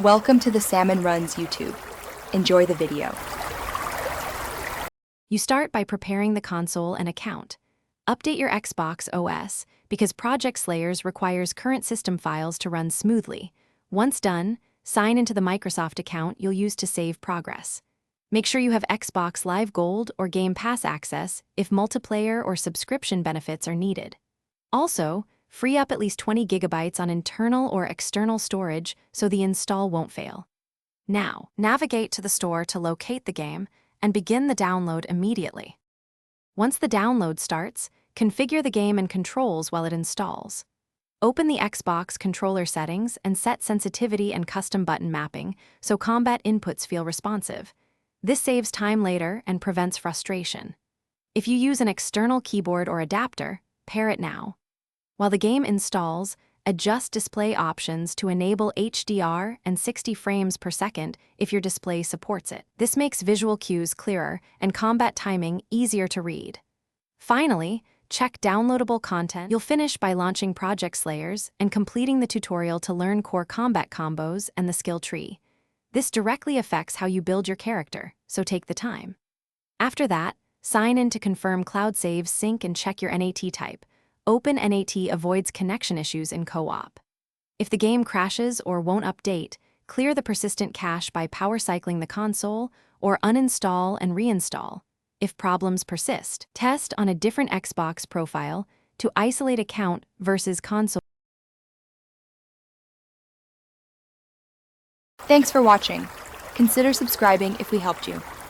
Welcome to the Salmon Runs YouTube. Enjoy the video. You start by preparing the console and account. Update your Xbox OS because Project Slayers requires current system files to run smoothly. Once done, sign into the Microsoft account you'll use to save progress. Make sure you have Xbox Live Gold or Game Pass access if multiplayer or subscription benefits are needed. Also, free up at least 20 gigabytes on internal or external storage so the install won't fail. Now, navigate to the store to locate the game and begin the download immediately. Once the download starts, configure the game and controls while it installs. Open the Xbox controller settings and set sensitivity and custom button mapping so combat inputs feel responsive. This saves time later and prevents frustration. If you use an external keyboard or adapter, pair it now. While the game installs, adjust display options to enable HDR and 60 frames per second if your display supports it. This makes visual cues clearer and combat timing easier to read. Finally, check downloadable content. You'll finish by launching Project Slayers and completing the tutorial to learn core combat combos and the skill tree. This directly affects how you build your character, so take the time. After that, sign in to confirm cloud saves, sync, and check your NAT type. Open NAT avoids connection issues in co-op. If the game crashes or won't update, clear the persistent cache by power cycling the console or uninstall and reinstall. If problems persist, test on a different Xbox profile to isolate account versus console. Thanks for watching. Consider subscribing if we helped you.